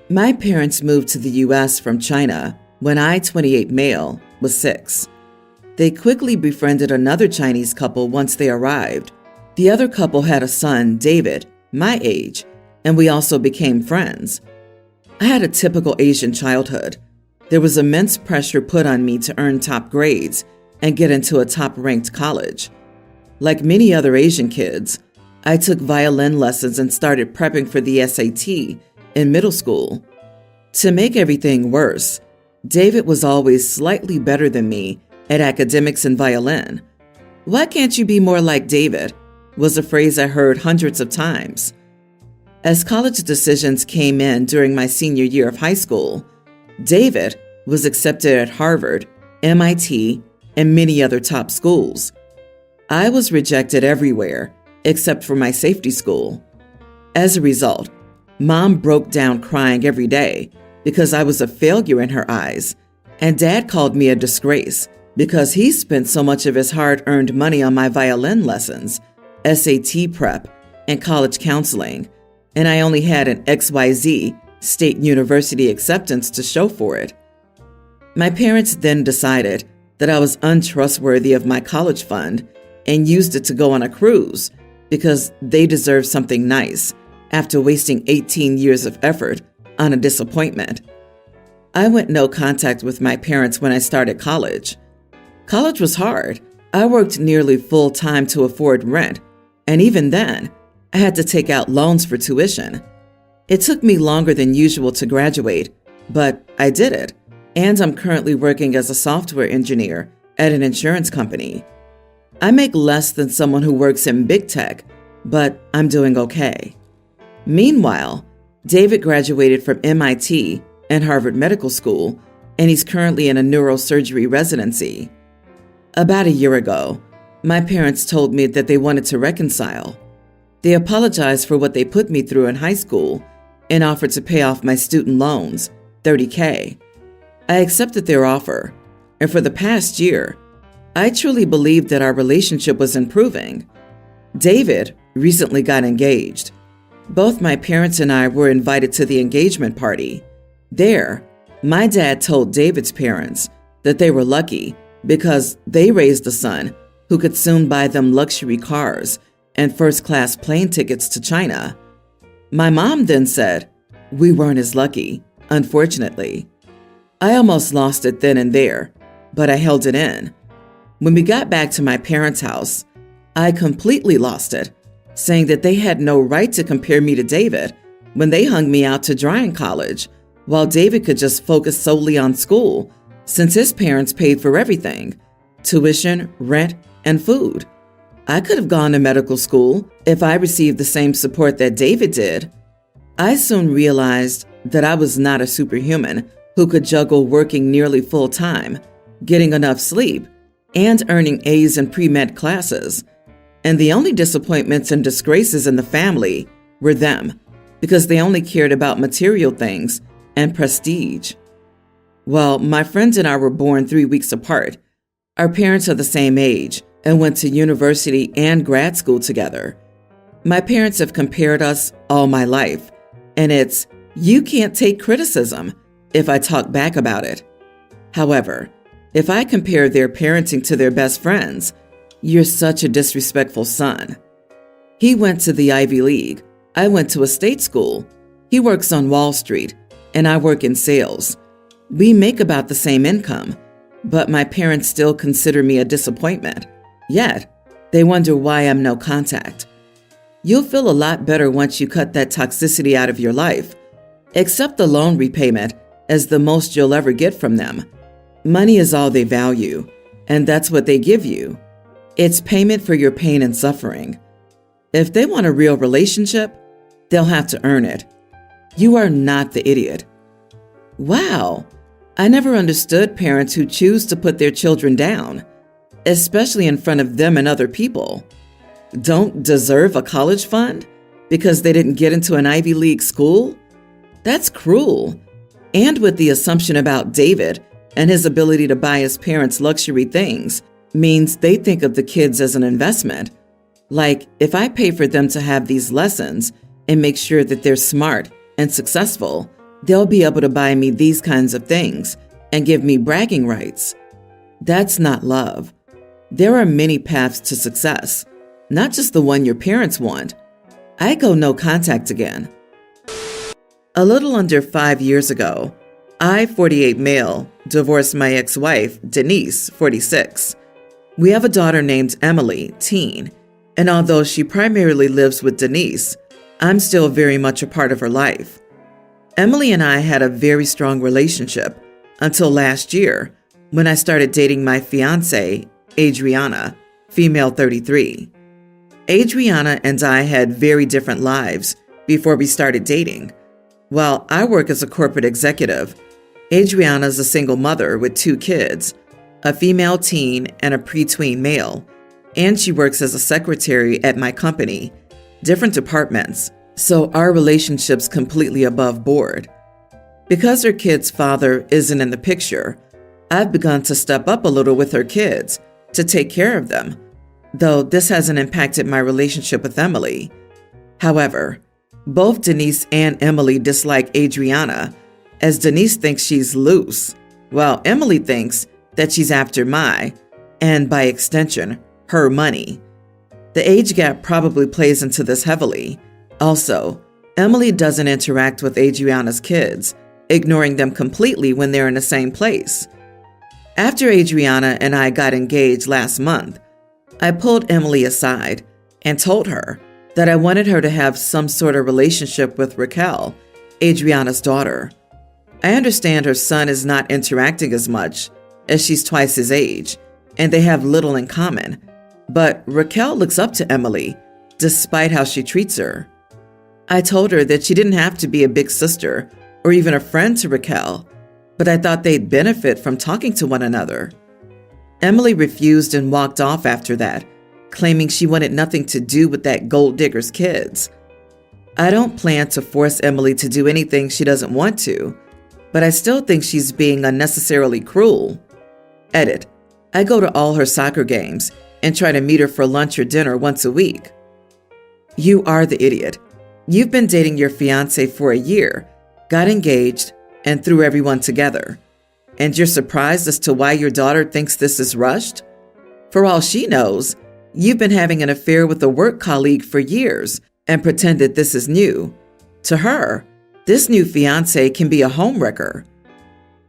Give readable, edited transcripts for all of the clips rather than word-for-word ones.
My parents moved to the U.S. from China when I, 28 male, was 6. They quickly befriended another Chinese couple once they arrived. The other couple had a son, David, my age, and we also became friends. I had a typical Asian childhood. There was immense pressure put on me to earn top grades and get into a top-ranked college. Like many other Asian kids, I took violin lessons and started prepping for the SAT in middle school. To make everything worse, David was always slightly better than me at academics and violin. "Why can't you be more like David?" was a phrase I heard hundreds of times. As college decisions came in during my senior year of high school, David was accepted at Harvard, MIT, and many other top schools. I was rejected everywhere except for my safety school. As a result, Mom broke down crying every day because I was a failure in her eyes, and Dad called me a disgrace because he spent so much of his hard-earned money on my violin lessons, SAT prep, and college counseling, and I only had an XYZ state university acceptance to show for it. My parents then decided that I was untrustworthy of my college fund and used it to go on a cruise because they deserved something nice after wasting 18 years of effort on a disappointment. I went no contact with my parents when I started college. College was hard. I worked nearly full-time to afford rent, and even then, I had to take out loans for tuition. It took me longer than usual to graduate, but I did it, and I'm currently working as a software engineer at an insurance company. I make less than someone who works in big tech, but I'm doing okay. Meanwhile, David graduated from MIT and Harvard Medical School, and he's currently in a neurosurgery residency. About a year ago, my parents told me that they wanted to reconcile. They apologized for what they put me through in high school and offered to pay off my student loans, $30K. I accepted their offer, and for the past year, I truly believed that our relationship was improving. David recently got engaged. Both my parents and I were invited to the engagement party. There, my dad told David's parents that they were lucky because they raised a son who could soon buy them luxury cars and first-class plane tickets to China. My mom then said, "We weren't as lucky, unfortunately." I almost lost it then and there, but I held it in. When we got back to my parents' house, I completely lost it, saying that they had no right to compare me to David when they hung me out to dry in college, while David could just focus solely on school since his parents paid for everything: tuition, rent, and food. I could have gone to medical school if I received the same support that David did. I soon realized that I was not a superhuman who could juggle working nearly full-time, getting enough sleep, and earning A's in pre-med classes. And the only disappointments and disgraces in the family were them, because they only cared about material things and prestige. Well, my friends and I were born 3 weeks apart. Our parents are the same age and went to university and grad school together. My parents have compared us all my life, and it's, "You can't take criticism," if I talk back about it. However, if I compare their parenting to their best friends, "You're such a disrespectful son." He went to the Ivy League. I went to a state school. He works on Wall Street, and I work in sales. We make about the same income, but my parents still consider me a disappointment. Yet, they wonder why I'm no contact. You'll feel a lot better once you cut that toxicity out of your life. Accept the loan repayment as the most you'll ever get from them. Money is all they value, and that's what they give you. It's payment for your pain and suffering. If they want a real relationship, they'll have to earn it. You are not the idiot. Wow, I never understood parents who choose to put their children down, especially in front of them and other people. Don't deserve a college fund because they didn't get into an Ivy League school? That's cruel. And with the assumption about David and his ability to buy his parents luxury things means they think of the kids as an investment. Like, if I pay for them to have these lessons and make sure that they're smart and successful, they'll be able to buy me these kinds of things and give me bragging rights. That's not love. There are many paths to success, not just the one your parents want. I go no contact again. A little under 5 years ago, I, 48 male, divorced my ex-wife, Denise, 46. We have a daughter named Emily, teen, and although she primarily lives with Denise, I'm still very much a part of her life. Emily and I had a very strong relationship until last year when I started dating my fiancée, Adriana, female 33. Adriana and I had very different lives before we started dating. While I work as a corporate executive, Adriana is a single mother with 2 kids, a female teen and a preteen male, and she works as a secretary at my company, different departments, so our relationship's completely above board. Because her kid's father isn't in the picture, I've begun to step up a little with her kids to take care of them, though this hasn't impacted my relationship with Emily. However, both Denise and Emily dislike Adriana, as Denise thinks she's loose, while Emily thinks that she's after my, and by extension, her money. The age gap probably plays into this heavily. Also, Emily doesn't interact with Adriana's kids, ignoring them completely when they're in the same place. After Adriana and I got engaged last month, I pulled Emily aside and told her that I wanted her to have some sort of relationship with Raquel, Adriana's daughter. I understand her son is not interacting as much, as she's twice his age, and they have little in common, but Raquel looks up to Emily, despite how she treats her. I told her that she didn't have to be a big sister or even a friend to Raquel, but I thought they'd benefit from talking to one another. Emily refused and walked off after that, claiming she wanted nothing to do with that gold digger's kids. I don't plan to force Emily to do anything she doesn't want to, but I still think she's being unnecessarily cruel. Edit. I go to all her soccer games and try to meet her for lunch or dinner once a week. You are the idiot. You've been dating your fiancé for a year, got engaged, and threw everyone together. And you're surprised as to why your daughter thinks this is rushed? For all she knows, you've been having an affair with a work colleague for years and pretended this is new. To her, this new fiancé can be a homewrecker.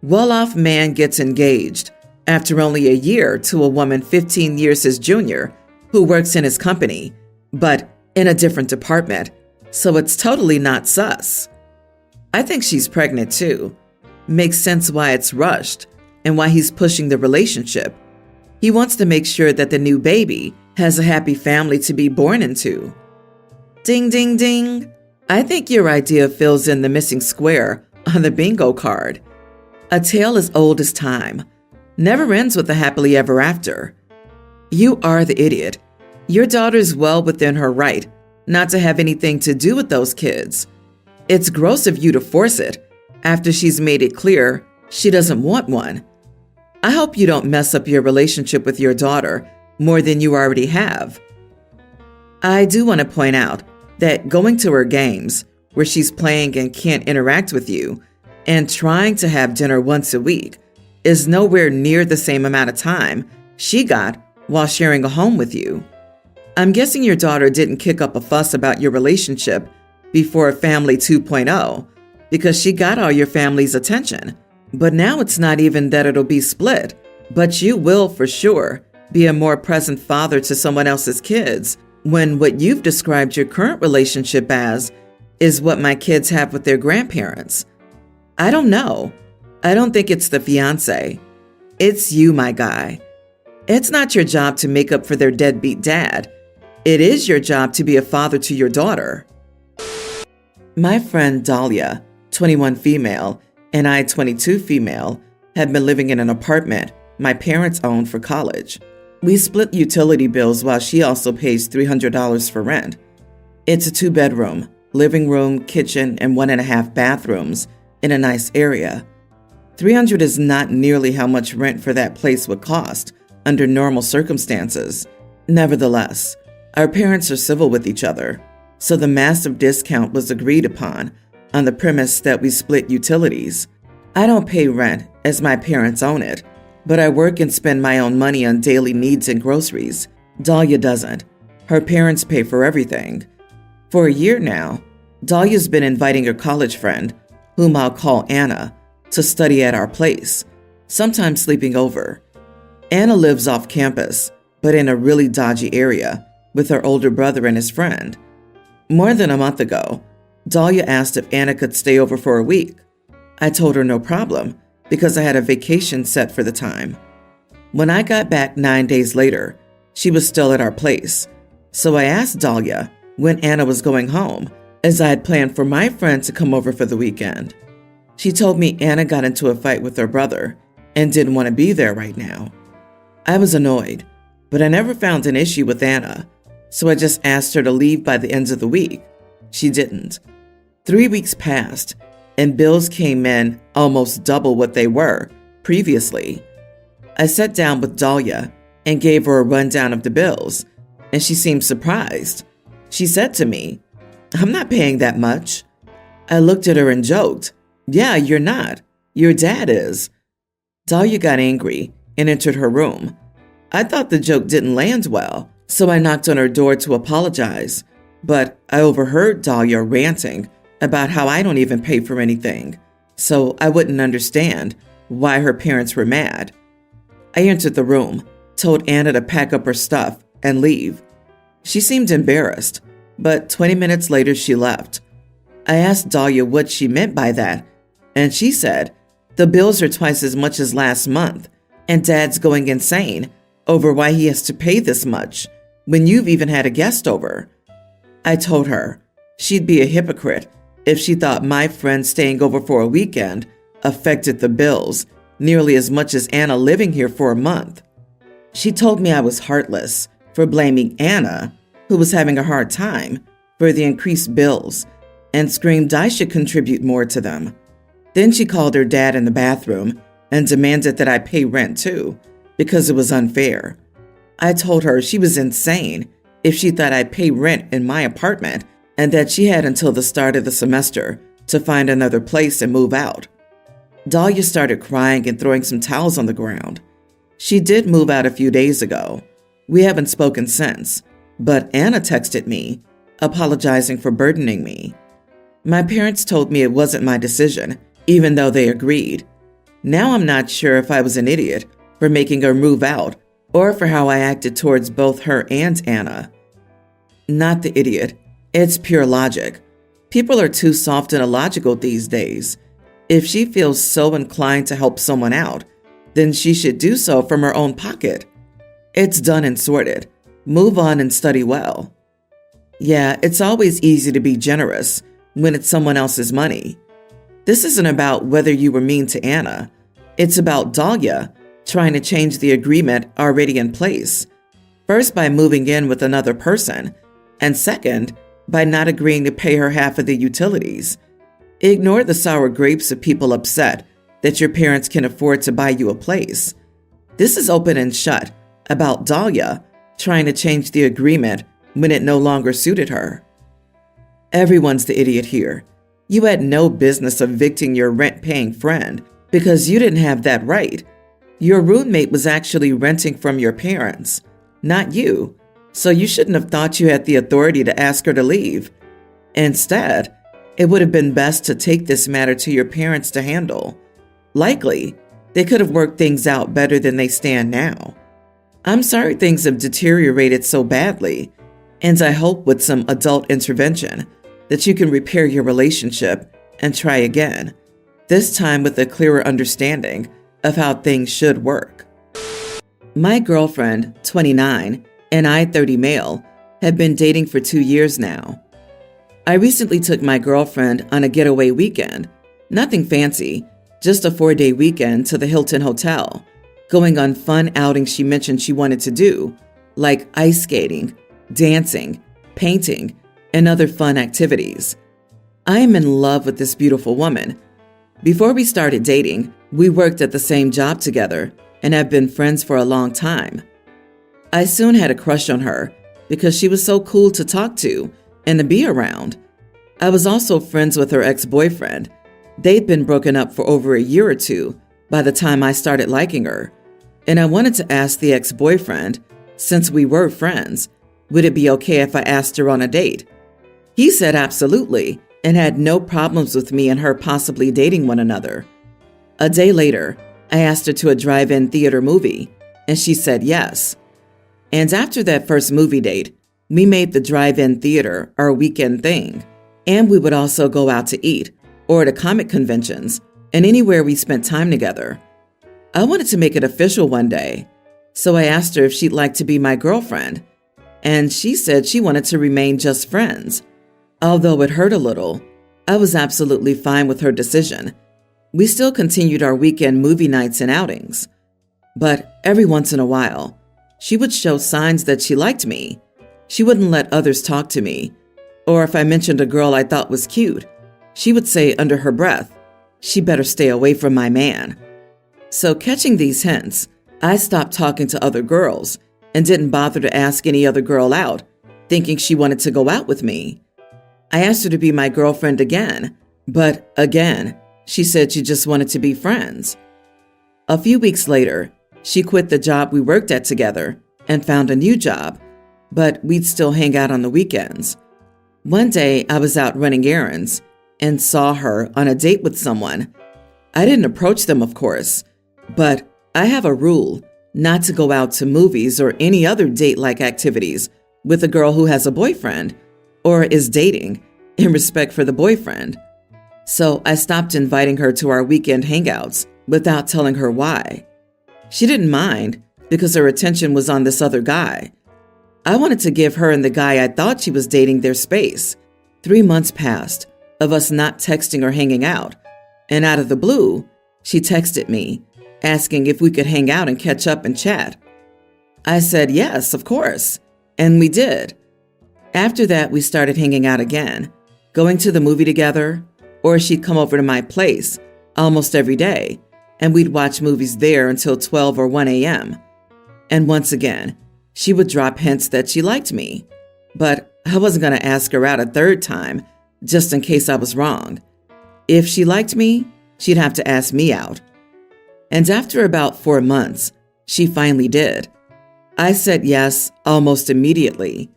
Well-off man gets engaged after only a year to a woman 15 years his junior who works in his company, but in a different department, so it's totally not sus. I think she's pregnant too. Makes sense why it's rushed and why he's pushing the relationship. He wants to make sure that the new baby has a happy family to be born into. Ding, ding, ding. I think your idea fills in the missing square on the bingo card. A tale as old as time. Never ends with a happily ever after. You are the idiot. Your daughter's well within her right not to have anything to do with those kids. It's gross of you to force it after she's made it clear she doesn't want one. I hope you don't mess up your relationship with your daughter more than you already have. I do want to point out that going to her games, where she's playing and can't interact with you, and trying to have dinner once a week is nowhere near the same amount of time she got while sharing a home with you. I'm guessing your daughter didn't kick up a fuss about your relationship before Family 2.0 because she got all your family's attention. But now it's not even that it'll be split, but you will for sure be a more present father to someone else's kids when what you've described your current relationship as is what my kids have with their grandparents. I don't know. I don't think it's the fiancé. It's you, my guy. It's not your job to make up for their deadbeat dad. It is your job to be a father to your daughter. My friend Dahlia, 21 female, and I, 22 female, have been living in an apartment my parents owned for college. We split utility bills while she also pays $300 for rent. It's a 2-bedroom, living room, kitchen, and 1.5 bathrooms in a nice area. $300 is not nearly how much rent for that place would cost under normal circumstances. Nevertheless, our parents are civil with each other, so the massive discount was agreed upon on the premise that we split utilities. I don't pay rent as my parents own it, but I work and spend my own money on daily needs and groceries. Dahlia doesn't. Her parents pay for everything. For a year now, Dahlia's been inviting her college friend, whom I'll call Anna, to study at our place, sometimes sleeping over. Anna lives off campus, but in a really dodgy area, with her older brother and his friend. More than a month ago, Dahlia asked if Anna could stay over for a week. I told her no problem, because I had a vacation set for the time. When I got back 9 days later, she was still at our place, so I asked Dahlia when Anna was going home, as I had planned for my friend to come over for the weekend. She told me Anna got into a fight with her brother and didn't want to be there right now. I was annoyed, but I never found an issue with Anna, so I just asked her to leave by the end of the week. She didn't. 3 weeks passed, and bills came in almost double what they were previously. I sat down with Dahlia and gave her a rundown of the bills, and she seemed surprised. She said to me, "I'm not paying that much." I looked at her and joked, "Yeah, you're not. Your dad is." Dahlia got angry and entered her room. I thought the joke didn't land well, so I knocked on her door to apologize, but I overheard Dahlia ranting about how I don't even pay for anything, so I wouldn't understand why her parents were mad. I entered the room, told Anna to pack up her stuff and leave. She seemed embarrassed, but 20 minutes later she left. I asked Dahlia what she meant by that, and she said, "The bills are twice as much as last month, and Dad's going insane over why he has to pay this much when you've even had a guest over." I told her she'd be a hypocrite if she thought my friend staying over for a weekend affected the bills nearly as much as Anna living here for a month. She told me I was heartless for blaming Anna, who was having a hard time, for the increased bills, and screamed I should contribute more to them. Then she called her dad in the bathroom and demanded that I pay rent too, because it was unfair. I told her she was insane if she thought I'd pay rent in my apartment and that she had until the start of the semester to find another place and move out. Dahlia started crying and throwing some towels on the ground. She did move out a few days ago. We haven't spoken since, but Anna texted me, apologizing for burdening me. My parents told me it wasn't my decision, even though they agreed. Now I'm not sure if I was an idiot for making her move out or for how I acted towards both her and Anna. Not the idiot. It's pure logic. People are too soft and illogical these days. If she feels so inclined to help someone out, then she should do so from her own pocket. It's done and sorted. Move on and study well. Yeah, it's always easy to be generous when it's someone else's money. This isn't about whether you were mean to Anna. It's about Dahlia trying to change the agreement already in place. First, by moving in with another person, and second, by not agreeing to pay her half of the utilities. Ignore the sour grapes of people upset that your parents can afford to buy you a place. This is open and shut about Dahlia trying to change the agreement when it no longer suited her. Everyone's the idiot here. You had no business evicting your rent-paying friend because you didn't have that right. Your roommate was actually renting from your parents, not you, so you shouldn't have thought you had the authority to ask her to leave. Instead, it would have been best to take this matter to your parents to handle. Likely, they could have worked things out better than they stand now. I'm sorry things have deteriorated so badly, and I hope with some adult intervention that you can repair your relationship and try again, this time with a clearer understanding of how things should work. My girlfriend, 29, and I, 30 male, have been dating for 2 years now. I recently took my girlfriend on a getaway weekend, nothing fancy, just a 4-day weekend to the Hilton Hotel, going on fun outings she mentioned she wanted to do, like ice skating, dancing, painting, and other fun activities. I am in love with this beautiful woman. Before we started dating, we worked at the same job together and have been friends for a long time. I soon had a crush on her because she was so cool to talk to and to be around. I was also friends with her ex-boyfriend. They'd been broken up for over a year or two by the time I started liking her. And I wanted to ask the ex-boyfriend, since we were friends, would it be okay if I asked her on a date? He said absolutely and had no problems with me and her possibly dating one another. A day later, I asked her to a drive-in theater movie, and she said yes. And after that first movie date, we made the drive-in theater our weekend thing, and we would also go out to eat or to comic conventions and anywhere we spent time together. I wanted to make it official one day, so I asked her if she'd like to be my girlfriend, and she said she wanted to remain just friends. Although it hurt a little, I was absolutely fine with her decision. We still continued our weekend movie nights and outings, but every once in a while, she would show signs that she liked me. She wouldn't let others talk to me, or if I mentioned a girl I thought was cute, she would say under her breath, "She better stay away from my man." So catching these hints, I stopped talking to other girls and didn't bother to ask any other girl out, thinking she wanted to go out with me. I asked her to be my girlfriend again, but again, she said she just wanted to be friends. A few weeks later, she quit the job we worked at together and found a new job, but we'd still hang out on the weekends. One day, I was out running errands and saw her on a date with someone. I didn't approach them, of course, but I have a rule not to go out to movies or any other date-like activities with a girl who has a boyfriend or is dating in respect for the boyfriend. So I stopped inviting her to our weekend hangouts without telling her why. She didn't mind because her attention was on this other guy. I wanted to give her and the guy I thought she was dating their space. 3 months passed of us not texting or hanging out, and out of the blue, she texted me, asking if we could hang out and catch up and chat. I said yes, of course, and we did. After that, we started hanging out again, going to the movie together, or she'd come over to my place almost every day, and we'd watch movies there until 12 or 1 a.m. And once again, she would drop hints that she liked me, but I wasn't going to ask her out a third time, just in case I was wrong. If she liked me, she'd have to ask me out. And after about 4 months, she finally did. I said yes almost immediately.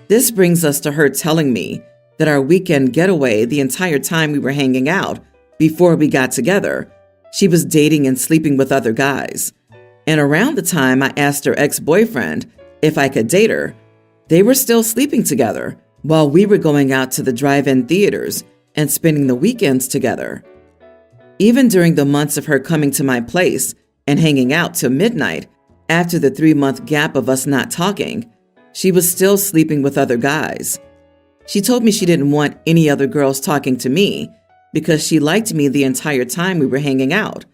This brings us to her telling me that our weekend getaway, the entire time we were hanging out before we got together, she was dating and sleeping with other guys. And around the time I asked her ex-boyfriend if I could date her, they were still sleeping together while we were going out to the drive-in theaters and spending the weekends together. Even during the months of her coming to my place and hanging out till midnight, after the 3-month gap of us not talking, she was still sleeping with other guys. She told me she didn't want any other girls talking to me because she liked me the entire time we were hanging out.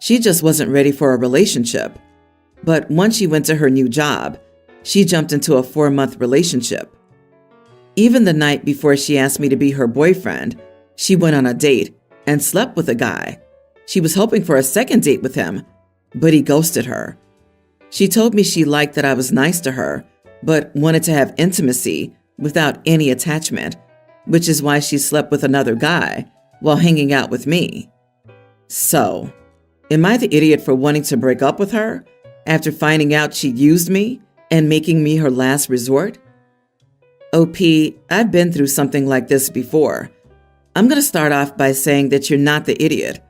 She just wasn't ready for a relationship. But once she went to her new job, she jumped into a 4-month relationship. Even the night before she asked me to be her boyfriend, she went on a date and slept with a guy. She was hoping for a second date with him, but he ghosted her. She told me she liked that I was nice to her, but wanted to have intimacy without any attachment, which is why she slept with another guy while hanging out with me. So, am I the idiot for wanting to break up with her after finding out she used me and making me her last resort? OP, I've been through something like this before. I'm going to start off by saying that you're not the idiot.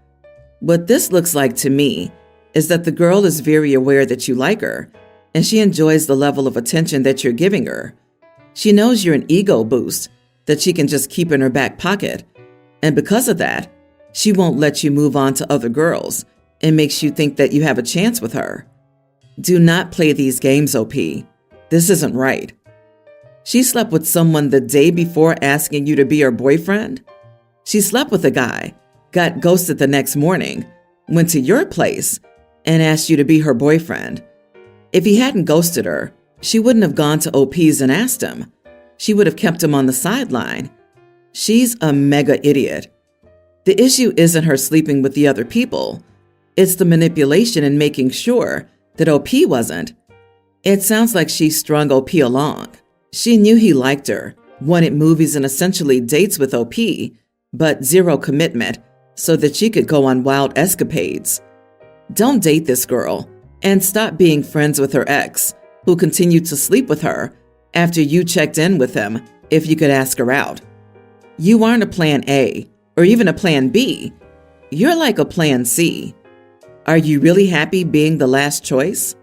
What this looks like to me is that the girl is very aware that you like her, and she enjoys the level of attention that you're giving her. She knows you're an ego boost that she can just keep in her back pocket, and because of that, she won't let you move on to other girls and makes you think that you have a chance with her. Do not play these games, OP. This isn't right. She slept with someone the day before asking you to be her boyfriend. She slept with a guy, got ghosted the next morning, went to your place, and asked you to be her boyfriend. If he hadn't ghosted her, she wouldn't have gone to OP's and asked him. She would have kept him on the sideline. She's a mega idiot. The issue isn't her sleeping with the other people. It's the manipulation and making sure that OP wasn't. It sounds like she strung OP along. She knew he liked her, wanted movies and essentially dates with OP, but zero commitment so that she could go on wild escapades. Don't date this girl and stop being friends with her ex, who continued to sleep with her after you checked in with him if you could ask her out. You aren't a plan A or even a plan B. You're like a plan C. Are you really happy being the last choice?